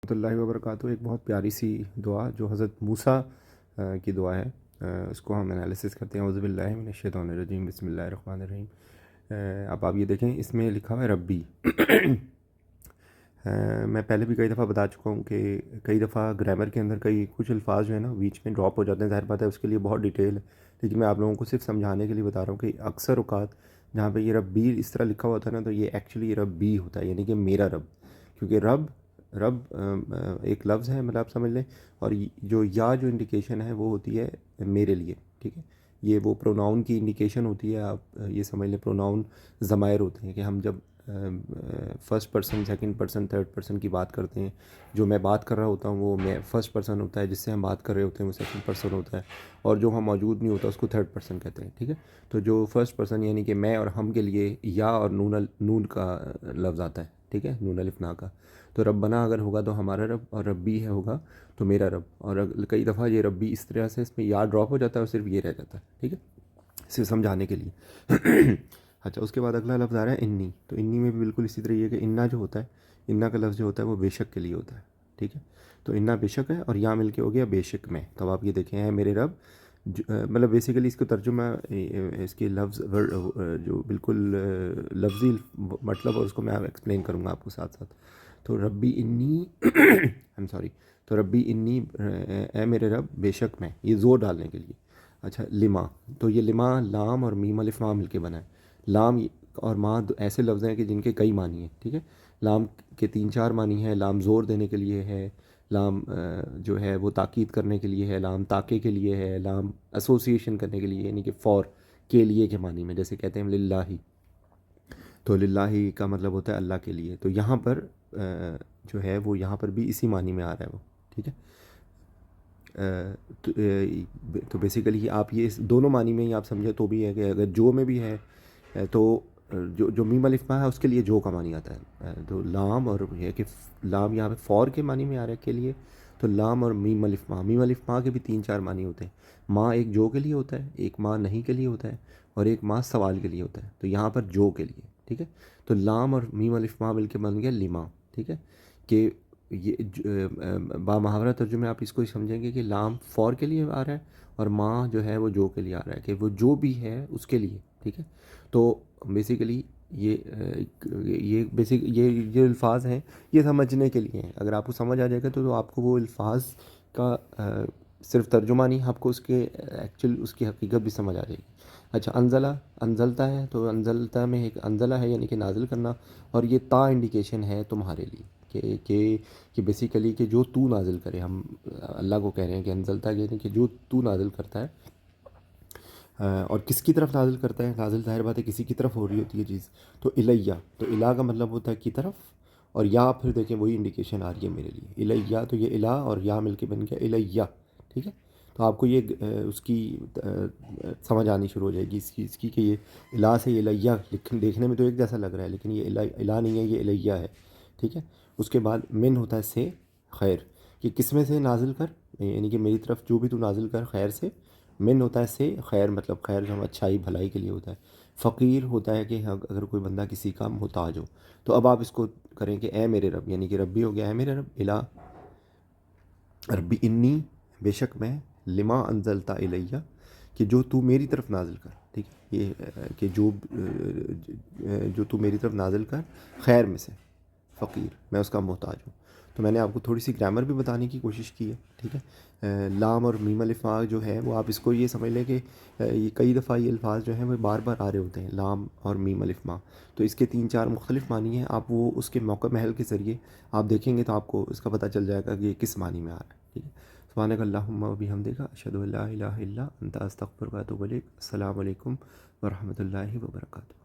اللہ وبرکاتہ۔ ایک بہت پیاری سی دعا جو حضرت موسیٰ کی دعا ہے، اس کو ہم انالیسس کرتے ہیں۔ اعوذ باللہ من الشیطان الرجیم، بسم اللہ الرحمن الرحیم۔ اب آپ یہ دیکھیں، اس میں لکھا ہوا ہے ربی۔ میں پہلے بھی کئی دفعہ بتا چکا ہوں کہ کئی دفعہ گرامر کے اندر کچھ الفاظ جو ہے نا بیچ میں ڈراپ ہو جاتے ہیں، ظاہر بات ہے اس کے لیے بہت ڈیٹیل ہے، لیکن میں آپ لوگوں کو صرف سمجھانے کے لیے بتا رہا ہوں کہ اکثر اوقات جہاں پہ یہ ربی اس طرح لکھا ہوا ہوتا ہے نا، تو یہ ایکچولی ربی ہوتا ہے، یعنی کہ میرا رب، کیونکہ رب ایک لفظ ہے، مطلب آپ سمجھ لیں، اور جو انڈیکیشن ہے وہ ہوتی ہے میرے لیے، ٹھیک ہے۔ یہ وہ پروناؤن کی انڈیکیشن ہوتی ہے، آپ یہ سمجھ لیں پروناؤن ضمائر ہوتے ہیں کہ ہم جب first person, second person, third person کی بات کرتے ہیں، جو میں بات کر رہا ہوتا ہوں وہ میں فرسٹ پرسن ہوتا ہے، جس سے ہم بات کر رہے ہوتے ہیں وہ سیکنڈ پرسن ہوتا ہے، اور جو ہم موجود نہیں ہوتا اس کو تھرڈ پرسن کہتے ہیں، ٹھیک ہے۔ تو جو فرسٹ پرسن یعنی کہ میں اور ہم کے لیے یا اور نون کا لفظ آتا ہے، ٹھیک ہے، نون الف نا کا۔ تو ربنا اگر ہوگا تو ہمارا رب، اور ربی ہے ہوگا تو میرا رب، اور کئی دفعہ یہ ربی اس طرح سے اس میں یا ڈراپ ہو جاتا ہے اور صرف یہ رہ جاتا ہے، ٹھیک ہے، اسے سمجھانے کے لیے۔ اچھا، اس کے بعد اگلا لفظ آ رہا ہے انی۔ تو انی میں بھی بالکل اسی طرح یہ کہ انا جو ہوتا ہے، انا کا لفظ جو ہوتا ہے وہ بے شک کے لیے ہوتا ہے، ٹھیک ہے۔ تو انا بے شک ہے، اور یا مل کے ہو گیا بے شک میں۔ تو آپ یہ دیکھیں ہیں میرے رب، مطلب بیسیکلی اس کو ترجمہ، اس کے لفظ جو بالکل لفظی مطلب، اور اس کو میں ایکسپلین کروں گا آپ کو ساتھ ساتھ۔ تو ربی انی ایم سوری تو ربی انی، اے میرے رب بے شک میں، یہ زور ڈالنے کے لیے۔ اچھا، لما، تو یہ لما لام اور میم الف ماں مل کے بنا ہے۔ لام اور ماں ایسے لفظ ہیں کہ جن کے کئی معنی ہیں، ٹھیک ہے۔ لام کے 3-4 معنی ہیں۔ لام زور دینے کے لیے ہے، لام جو ہے وہ تاکید کرنے کے لیے ہے، لام تاکے کے لیے ہے، لام ایسوسیشن کرنے کے لیے، یعنی کہ فور کے لیے کے معنی میں، جیسے کہتے ہیں للہ، تو للہ کا مطلب ہوتا ہے اللہ کے لیے۔ تو یہاں پر جو ہے وہ یہاں پر بھی اسی معنی میں آ رہا ہے وہ، ٹھیک ہے۔ تو بیسیکلی آپ یہ دونوں معنی میں ہی آپ سمجھے تو بھی ہے کہ اگر جو میں بھی ہے تو جو میم الف ماں ہے اس کے لیے جو کا معنی آتا ہے۔ تو لام، اور یہ کہ لام یہاں پہ فور کے معنی میں آ رہا ہے کے لیے، تو لام اور میم الف ماں کے بھی 3-4 معنی ہوتے ہیں۔ ماں ایک جو کے لیے ہوتا ہے، ایک ماں نہیں کے لیے ہوتا ہے، اور ایک ماں سوال کے لیے ہوتا ہے۔ تو یہاں پر جو کے لیے، ٹھیک ہے۔ تو لام اور میم الف ماں مل کے بن گیا لما، ٹھیک ہے۔ کہ یہ با محاورہ ترجمے آپ اس کو ہی سمجھیں گے کہ لام فور کے لیے آ رہا ہے، اور ماں جو ہے وہ جو کے لیے آ رہا ہے، کہ وہ جو بھی ہے اس کے لیے، ٹھیک ہے۔ تو بیسیکلی یہ جو الفاظ ہیں یہ سمجھنے کے لیے ہیں۔ اگر آپ کو سمجھ آ جائے گا تو آپ کو وہ الفاظ کا صرف ترجمہ نہیں، آپ کو اس کے ایکچوئل اس کی حقیقت بھی سمجھ آ جائے گی۔ اچھا، انزلتا ہے، تو انزلتا میں ایک انزلہ ہے یعنی کہ نازل کرنا، اور یہ تا انڈیکیشن ہے تمہارے لیے کہ بیسیکلی کہ جو تو نازل کرے، ہم اللہ کو کہہ رہے ہیں کہ انزلتا یعنی کہ جو تو نازل کرتا ہے، اور کس کی طرف نازل کرتا ہے؟ نازل ظاہر بات ہے کسی کی طرف ہو رہی ہوتی ہے چیز، تو الیہ، تو الہ کا مطلب ہوتا ہے کی طرف، اور یا پھر دیکھیں وہی انڈیکیشن آ رہی ہے میرے لیے الیہ، تو یہ الہ اور یا مل کے بن گیا الیہ، ٹھیک ہے۔ تو آپ کو یہ اس کی سمجھ آنی شروع ہو جائے گی اس کی کہ یہ الہ سے یہ الیہ دیکھنے میں تو ایک جیسا لگ رہا ہے، لیکن یہ الہ نہیں ہے، یہ الیہ ہے، ٹھیک ہے۔ اس کے بعد من ہوتا ہے سے، خیر، کہ کس میں سے نازل کر، یعنی کہ میری طرف جو بھی تو نازل کر خیر سے۔ من ہوتا ہے سے، خیر مطلب خیر جو ہم اچھائی بھلائی کے لیے ہوتا ہے۔ فقیر ہوتا ہے کہ اگر کوئی بندہ کسی کا محتاج ہو۔ تو اب آپ اس کو کریں کہ اے میرے رب، یعنی کہ ربی ہو گیا اے میرے رب، الہ ربی انی بے شک میں، لما انزلتا الیہ کہ جو تو میری طرف نازل کر، ٹھیک ہے، یہ کہ جو تو میری طرف نازل کر خیر میں سے، فقیر میں اس کا محتاج ہوں۔ تو میں نے آپ کو تھوڑی سی گرامر بھی بتانے کی کوشش کی ہے، ٹھیک ہے۔ لام اور میم الف ماں جو ہے وہ آپ اس کو یہ سمجھ لیں کہ یہ کئی دفعہ یہ الفاظ جو ہیں وہ بار بار آ رہے ہوتے ہیں، لام اور میم الف ماں، تو اس کے 3-4 مختلف معنی ہیں۔ آپ وہ اس کے موقع محل کے ذریعے آپ دیکھیں گے تو آپ کو اس کا پتہ چل جائے گا کہ یہ کس معنی میں آ رہا ہے، ٹھیک ہے۔ سبحانک اللہم و بحمدک، اشہد ان لا الہ الا انت، استغفرک و اتوب الیک۔ السلام علیکم ورحمۃ اللہ وبرکاتہ۔